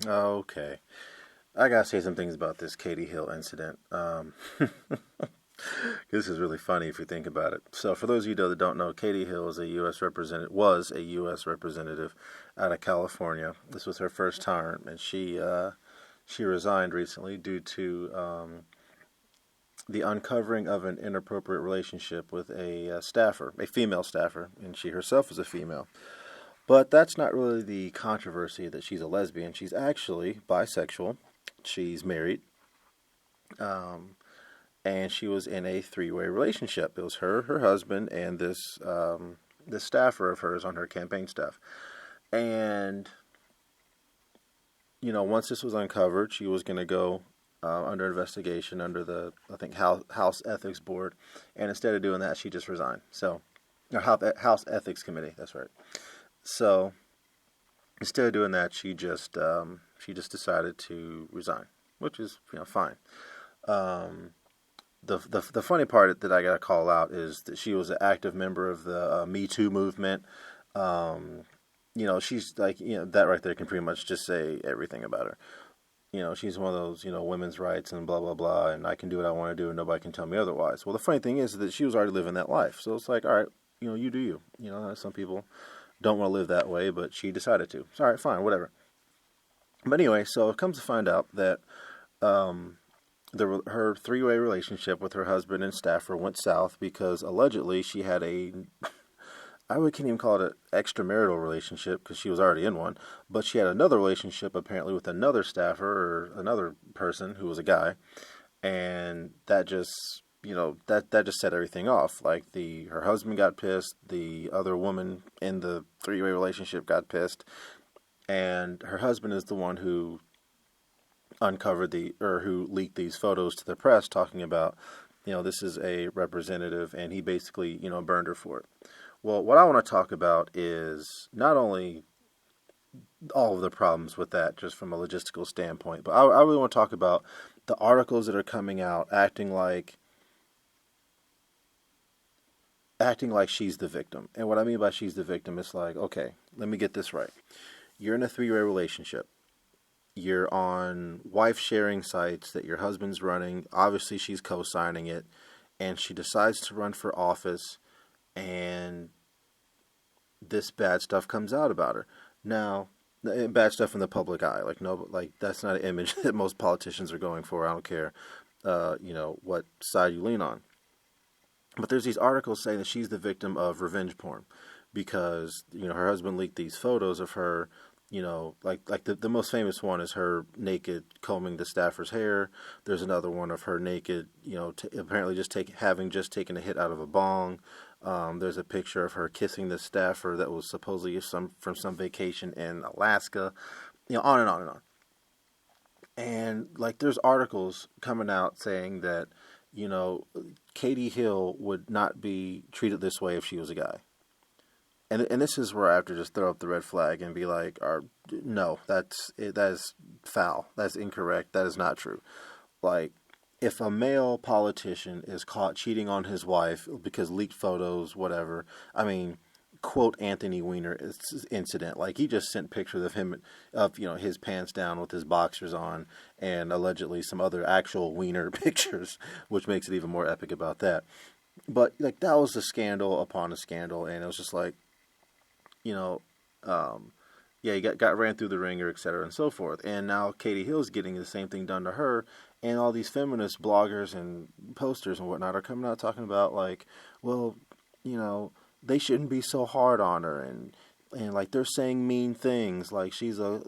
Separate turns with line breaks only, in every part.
Okay. I gotta say some things about this Katie Hill incident. This is really funny if you think about it. So, for those of you that don't know, Katie Hill is a U.S. representative, was a U.S. representative out of California. This was her first term, and she resigned recently due to the uncovering of an inappropriate relationship with a staffer, a female staffer, and she herself is a female. But that's not really the controversy that she's a lesbian. She's actually bisexual. She's married, um, and she was in a three-way relationship. It was her, her husband, and this staffer of hers on her campaign staff. And once this was uncovered, she was going to go under investigation under the I think House Ethics Board, and instead of doing that, she just resigned. So, or House Ethics Committee. That's right. So instead of doing that, she just decided to resign, which is fine. Um, the funny part that I got to call out is that she was an active member of the Me Too movement. Um, she's like that right there can pretty much just say everything about her. She's one of those women's rights and blah blah blah, and I can do what I want to do, and nobody can tell me otherwise. Well, the funny thing is that she was already living that life, so it's like, all right, you do you. Some people don't want to live that way, but she decided to. So, all right, fine, whatever. But anyway, so it comes to find out that um, her three-way relationship with her husband and staffer went south because allegedly she had can't even call it an extramarital relationship because she was already in one, but she had another relationship apparently with another staffer or another person who was a guy, and that just that just set everything off. Like her husband got pissed, the other woman in the three-way relationship got pissed, and her husband is the one who uncovered who leaked these photos to the press talking about, this is a representative, and he basically, burned her for it. Well, what I want to talk about is not only all of the problems with that, just from a logistical standpoint, but I really want to talk about the articles that are coming out acting like she's the victim. And what I mean by she's the victim is like, okay, let me get this right. You're in a three-way relationship. You're on wife sharing sites that your husband's running. Obviously, she's co-signing it, and she decides to run for office, and this bad stuff comes out about her. Now, bad stuff in the public eye, like no, like that's not an image that most politicians are going for. I don't care, what side you lean on. But there's these articles saying that she's the victim of revenge porn because her husband leaked these photos of her. Like the most famous one is her naked combing the staffer's hair. There's another one of her naked, apparently having just taken a hit out of a bong. There's a picture of her kissing the staffer that was supposedly from some vacation in Alaska. On and on and on. And like there's articles coming out saying that Katie Hill would not be treated this way if she was a guy. And this is where I have to just throw up the red flag and be like, no, that is foul. That's incorrect. That is not true. Like, if a male politician is caught cheating on his wife because leaked photos, whatever, I mean, quote Anthony Weiner incident. Like, he just sent pictures of him, his pants down with his boxers on, and allegedly some other actual Weiner pictures, which makes it even more epic about that. But, like, that was a scandal upon a scandal, and it was just like, you know, yeah, he got ran through the ringer, et cetera, and so forth. And now Katie Hill's getting the same thing done to her, and all these feminist bloggers and posters and whatnot are coming out talking about like, well, they shouldn't be so hard on her, and like they're saying mean things like she's in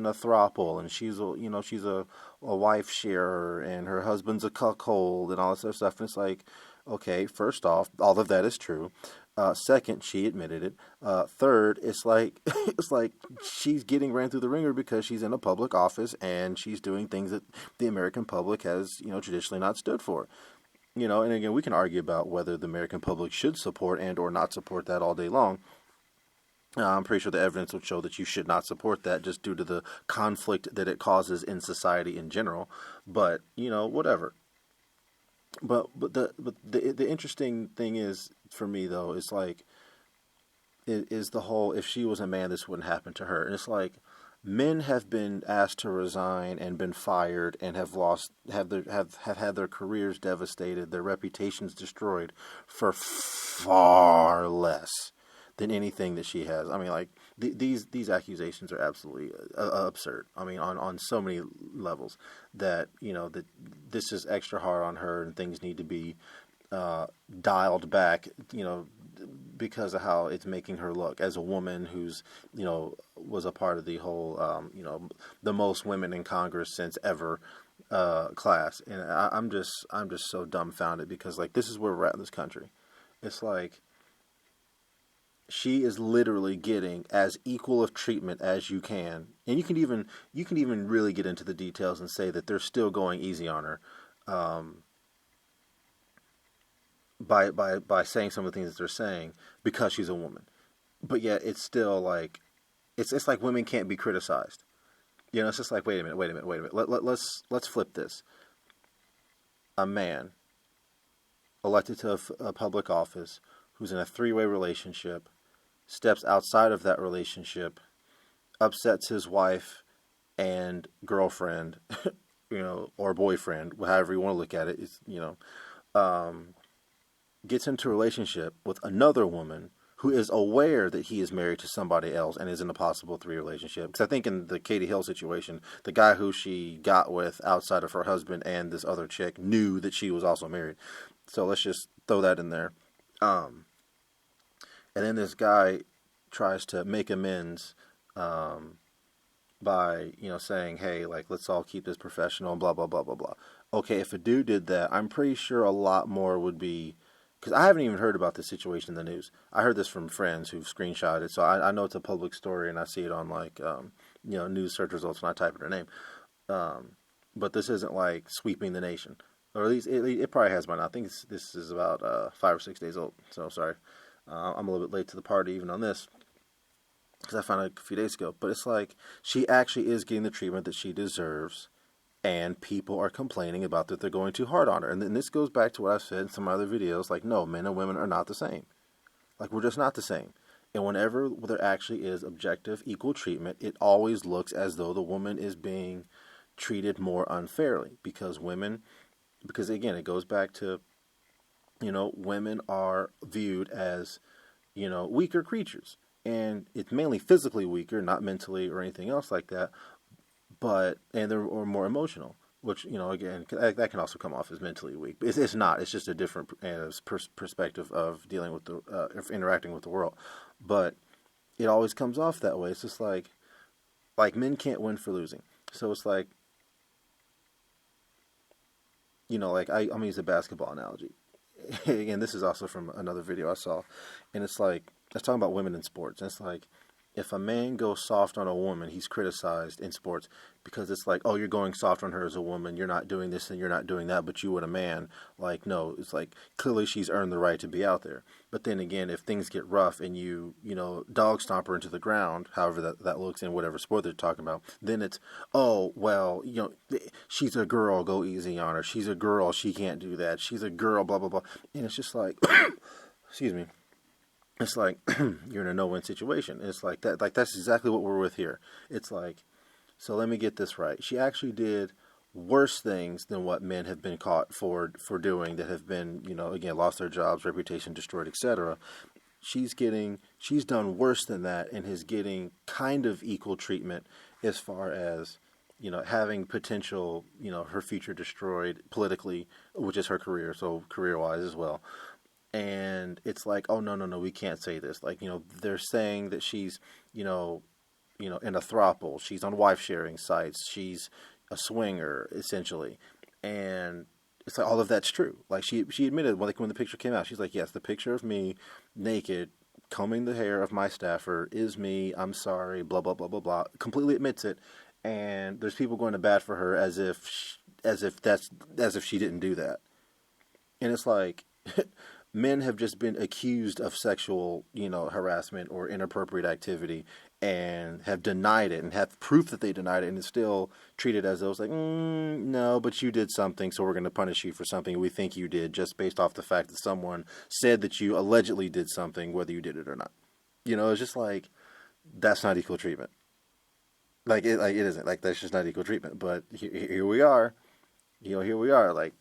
a throuple and she's a wife sharer and her husband's a cuckold and all this other stuff. And it's like, okay, first off, all of that is true. Second, she admitted it. Third, it's like it's like she's getting ran through the ringer because she's in a public office and she's doing things that the American public has, traditionally not stood for. And again, we can argue about whether the American public should support and or not support that all day long. I'm pretty sure the evidence would show that you should not support that just due to the conflict that it causes in society in general. But whatever. But the interesting thing is for me though is like is the whole if she was a man this wouldn't happen to her, and it's like Men have been asked to resign and been fired and have had their careers devastated, their reputations destroyed for far less than anything that she has. I mean, like these accusations are absolutely absurd. I mean, on so many levels that that this is extra hard on her and things need to be dialed back. Because of how it's making her look as a woman who's, was a part of the whole, the most women in Congress since ever class. And I'm just so dumbfounded because like this is where we're at in this country. It's like she is literally getting as equal of treatment as you can, and you can even really get into the details and say that they're still going easy on her. By saying some of the things that they're saying because she's a woman, but yet it's still like it's like women can't be criticized. It's just like wait a minute. Let's flip this. A man elected to a public office who's in a three-way relationship steps outside of that relationship, upsets his wife and girlfriend, or boyfriend, however you want to look at it. It's gets into a relationship with another woman who is aware that he is married to somebody else and is in a possible three relationship. Because I think in the Katie Hill situation, the guy who she got with outside of her husband and this other chick knew that she was also married. So let's just throw that in there. And then this guy tries to make amends by, saying, hey, like, let's all keep this professional, blah, blah, blah, blah, blah. Okay, if a dude did that, I'm pretty sure a lot more would be... Because I haven't even heard about this situation in the news. I heard this from friends who've screenshotted it, so I know it's a public story, and I see it on, like, news search results when I type in their name. But this isn't, like, sweeping the nation. Or at least it probably has by now. I think this is about 5 or 6 days old, so sorry. I'm a little bit late to the party even on this, because I found it a few days ago. But it's like, she actually is getting the treatment that she deserves, and people are complaining about that they're going too hard on her. And then this goes back to what I've said in some other videos, like, no, men and women are not the same. Like, we're just not the same. And whenever there actually is objective, equal treatment, it always looks as though the woman is being treated more unfairly. Because again, it goes back to, women are viewed as, weaker creatures. And it's mainly physically weaker, not mentally or anything else like that. And they're more emotional, which, again, that can also come off as mentally weak. It's not. It's just a different perspective of dealing with of interacting with the world. But it always comes off that way. It's just like men can't win for losing. So it's like, like I'm going to use a basketball analogy. Again, this is also from another video I saw. And it's like, I was talking about women in sports. And it's like, if a man goes soft on a woman, he's criticized in sports because it's like, oh, you're going soft on her as a woman. You're not doing this and you're not doing that, but you and a man, like, no, it's like clearly she's earned the right to be out there. But then again, if things get rough and you dog stomp her into the ground, however that looks in whatever sport they're talking about, then it's, oh, well, she's a girl, go easy on her. She's a girl, she can't do that. She's a girl, blah, blah, blah. And it's just like, excuse me. It's like you're in a no-win situation. It's like that. Like that's exactly what we're with here. It's like, so let me get this right. She actually did worse things than what men have been caught for doing. That have been, again, lost their jobs, reputation destroyed, etc. She's done worse than that, and is getting kind of equal treatment as far as having potential, her future destroyed politically, which is her career, so career-wise as well. And it's like, oh, no, we can't say this. Like, they're saying that she's, in a throuple. She's on wife-sharing sites. She's a swinger, essentially. And it's like, all of that's true. Like, she admitted, when the picture came out, she's like, yes, the picture of me naked, combing the hair of my staffer is me. I'm sorry, blah, blah, blah, blah, blah. Completely admits it. And there's people going to bat for her as if she didn't do that. And it's like... Men have just been accused of sexual, harassment or inappropriate activity and have denied it and have proof that they denied it, and it's still treated as though it's like, no, but you did something, so we're going to punish you for something we think you did just based off the fact that someone said that you allegedly did something, whether you did it or not. It's just like, that's not equal treatment. like it isn't like that's just not equal treatment. But here we are, here we are, like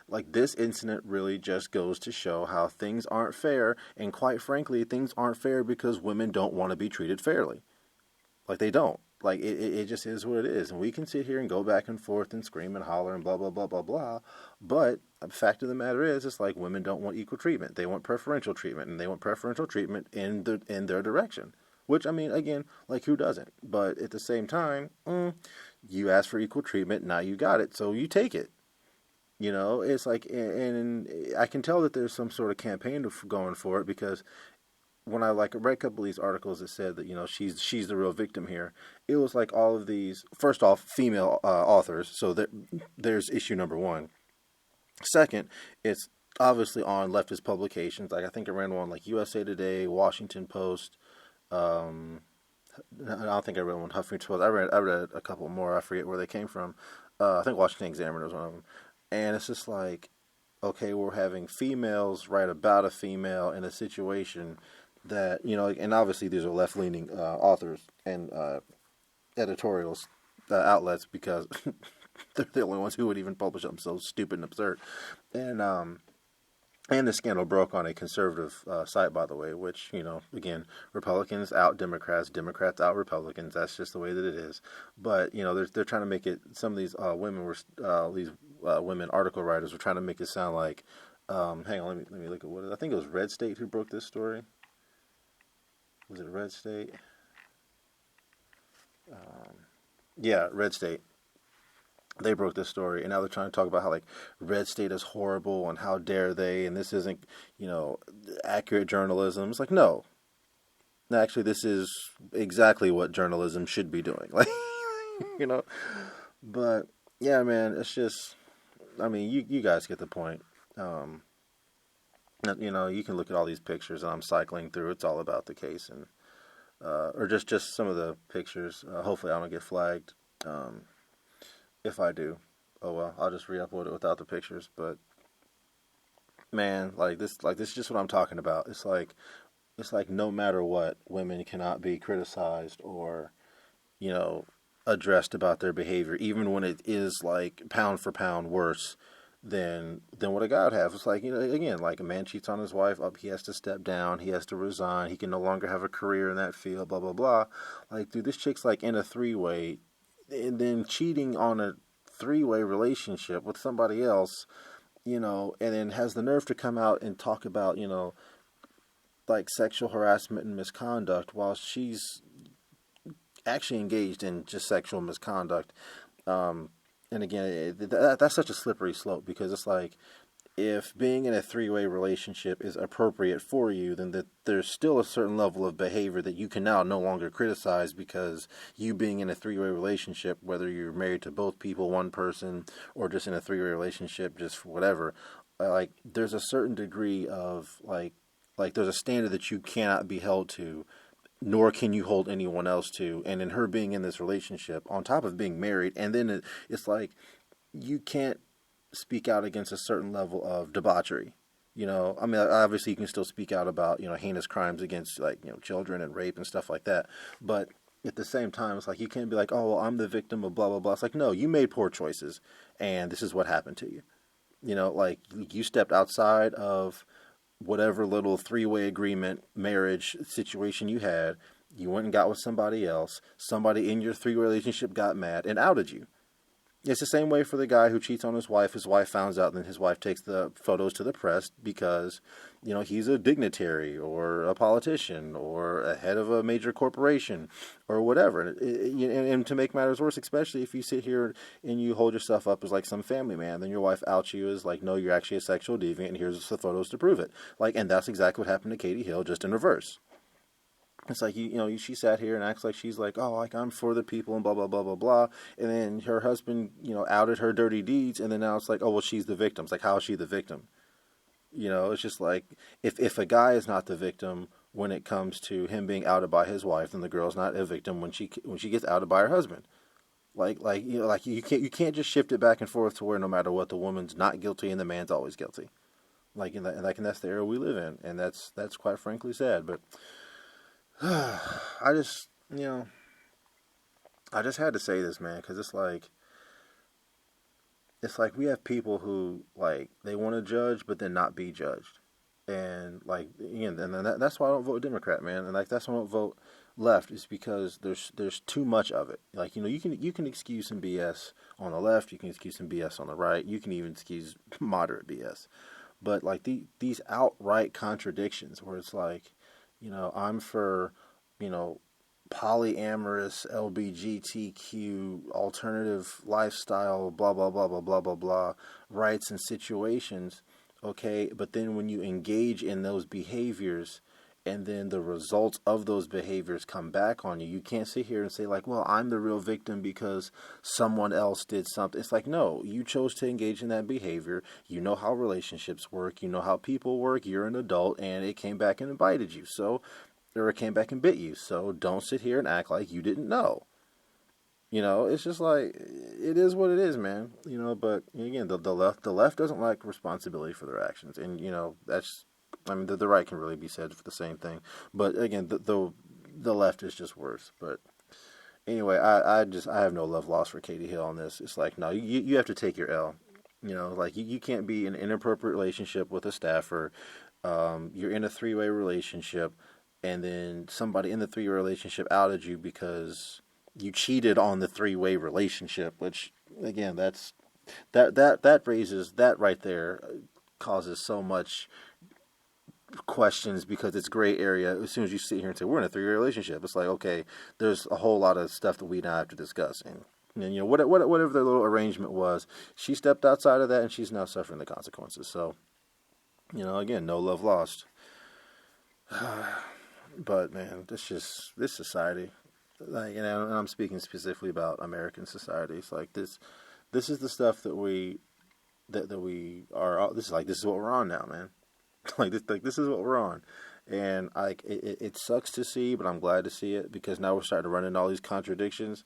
like this incident really just goes to show how things aren't fair, and quite frankly, things aren't fair because women don't want to be treated fairly. Like they don't. Like it just is what it is. And we can sit here and go back and forth and scream and holler and blah blah blah blah blah. But the fact of the matter is, it's like women don't want equal treatment. They want preferential treatment, and they want preferential treatment in their direction. Which, I mean, again, like who doesn't? But at the same time, you asked for equal treatment, now you got it, so you take it. It's like, and I can tell that there's some sort of campaign going for it, because when I read a couple of these articles that said that she's the real victim here, it was like all of these, first off, female authors. So there's issue number one. Second, it's obviously on leftist publications. Like I think I ran one like USA Today, Washington Post. I don't think I read one Huffington Post. I read a couple more. I forget where they came from. I think Washington Examiner was one of them. And it's just like, okay, we're having females write about a female in a situation that, and obviously these are left-leaning authors and editorials outlets, because they're the only ones who would even publish something so stupid and absurd. And the scandal broke on a conservative site, by the way, which, again, Republicans out Democrats, Democrats out Republicans. That's just the way that it is. But, they're trying to make it, some of these women article writers were trying to make it sound like, hang on, let me look at what it is. I think it was Red State who broke this story. Was it Red State? Yeah, Red State. They broke this story, and now they're trying to talk about how Red State is horrible and how dare they, and this isn't accurate journalism. It's like, no, actually this is exactly what journalism should be doing. But yeah, man, it's just, I mean, you guys get the point. You can look at all these pictures, and I'm cycling through. It's all about the case, and or just some of the pictures. Hopefully, I don't get flagged. If I do, oh well, I'll just re-upload it without the pictures. But man, this is just what I'm talking about. It's like no matter what, women cannot be criticized or, addressed about their behavior, even when it is like pound for pound worse than what a guy would have. It's like, again, like a man cheats on his wife, he has to step down, he has to resign, he can no longer have a career in that field, blah blah blah. Like, dude, this chick's like in a three-way. And then cheating on a three-way relationship with somebody else, and then has the nerve to come out and talk about, like sexual harassment and misconduct while she's actually engaged in just sexual misconduct. And again, that's such a slippery slope, because it's like, if being in a three-way relationship is appropriate for you, then there's still a certain level of behavior that you can now no longer criticize, because you being in a three-way relationship, whether you're married to both people, one person, or just in a three-way relationship, just whatever, there's a certain degree of like there's a standard that you cannot be held to, nor can you hold anyone else to. And in her being in this relationship, on top of being married, and then it's like you can't speak out against a certain level of debauchery. I mean, obviously you can still speak out about, heinous crimes against children and rape and stuff like that. But at the same time, it's like, you can't be like, oh, well, I'm the victim of blah, blah, blah. It's like, no, you made poor choices, and this is what happened to you. You stepped outside of whatever little three-way agreement, marriage situation you had. You went and got with somebody else. Somebody in your three-way relationship got mad and outed you. It's the same way for the guy who cheats on his wife. His wife finds out, and then his wife takes the photos to the press because, he's a dignitary or a politician or a head of a major corporation or whatever. And to make matters worse, especially if you sit here and you hold yourself up as like some family man, then your wife outs you as like, no, you're actually a sexual deviant, and here's the photos to prove it. And that's exactly what happened to Katie Hill, just in reverse. It's like, she sat here and acts like she's like, oh, like I'm for the people and blah, blah, blah, blah, blah. And then her husband, outed her dirty deeds. And then now it's like, oh, well, she's the victim. It's like, how is she the victim? It's just like, if a guy is not the victim when it comes to him being outed by his wife, then the girl's not a victim when she gets outed by her husband. You can't just shift it back and forth to where no matter what, the woman's not guilty and the man's always guilty. And that's the era we live in. And that's quite frankly sad. But I just, I just had to say this, man, because it's like we have people who like they want to judge but then not be judged, and like again, and then that's why I don't vote Democrat, man, and like that's why I don't vote left is because there's too much of it. Like you can excuse some BS on the left, you can excuse some BS on the right, you can even excuse moderate BS, but like these outright contradictions where it's like, I'm for, you know, polyamorous LBGTQ alternative lifestyle, blah blah blah blah blah blah blah, rights and situations, okay, but then when you engage in those behaviors and then the results of those behaviors come back on you, you can't sit here and say like, well, I'm the real victim because someone else did something. It's like, no, you chose to engage in that behavior. You know how relationships work, you know how people work, you're an adult, and it came back and bited you, so, or it came back and bit you, so don't sit here and act like you didn't know. It's just like, it is what it is, man. But again, the left doesn't like responsibility for their actions, and that's, I mean, the right can really be said for the same thing. But again, the left is just worse. But anyway, I have no love lost for Katie Hill on this. It's like, no, you have to take your L. Like you can't be in an inappropriate relationship with a staffer. You're in a three-way relationship, and then somebody in the three-way relationship outed you because you cheated on the three-way relationship. Which again, that raises, that right there causes so much questions because it's gray area. As soon as you sit here and say we're in a three-year relationship, it's like, okay, there's a whole lot of stuff that we now have to discuss, and whatever their little arrangement was, she stepped outside of that and she's now suffering the consequences. So again, no love lost. But man, this society, like, and I'm speaking specifically about American society. It's like this is the stuff that we are. This is what we're on now, man. This is what we're on, and it sucks to see, but I'm glad to see it because now we're starting to run into all these contradictions,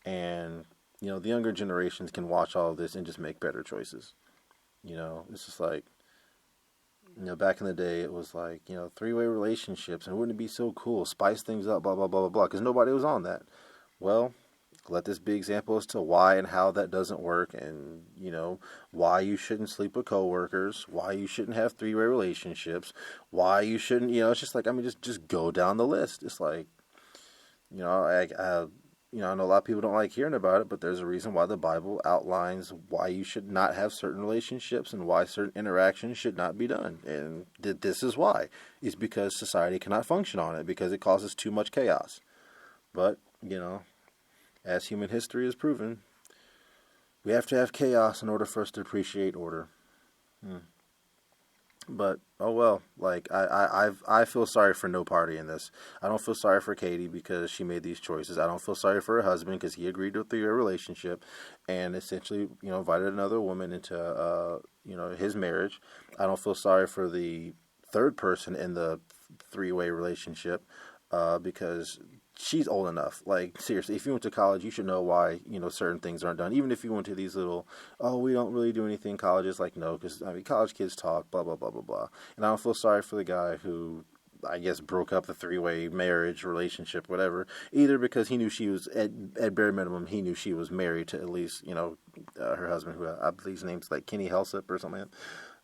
and the younger generations can watch all of this and just make better choices. It's just like, back in the day it was like, three-way relationships, and wouldn't it be so cool, spice things up, blah blah blah blah blah, because nobody was on that. Well, let this be example as to why and how that doesn't work, and why you shouldn't sleep with coworkers, why you shouldn't have three-way relationships, why you shouldn't, it's just like, I mean, just go down the list. It's like, I know a lot of people don't like hearing about it, but there's a reason why the Bible outlines why you should not have certain relationships and why certain interactions should not be done, and this is why. It's because society cannot function on it because it causes too much chaos. But as human history has proven, we have to have chaos in order for us to appreciate order. But oh well, like I feel sorry for no party in this. I don't feel sorry for Katie because she made these choices. I don't feel sorry for her husband because he agreed to a 3-year relationship and essentially invited another woman into his marriage. I don't feel sorry for the third person in the 3-way relationship because she's old enough. Like, seriously, if you went to college, you should know why, certain things aren't done. Even if you went to these little, oh, we don't really do anything in colleges. Like, no, because, I mean, college kids talk, blah, blah, blah, blah, blah. And I don't feel sorry for the guy who, I guess, broke up the 3-way marriage, relationship, whatever, either because he knew she was, at bare minimum, he knew she was married to at least, her husband, who I believe his name's like Kenny Helsip or something like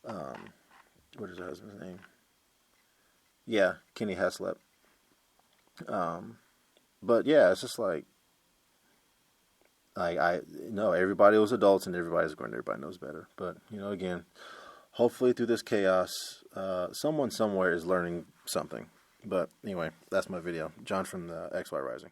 that. What is her husband's name? Yeah, Kenny Heslip. But yeah, it's just like I know everybody was adults and everybody's grown, everybody knows better. But again, hopefully through this chaos, someone somewhere is learning something. But anyway, that's my video. John from the XY Rising.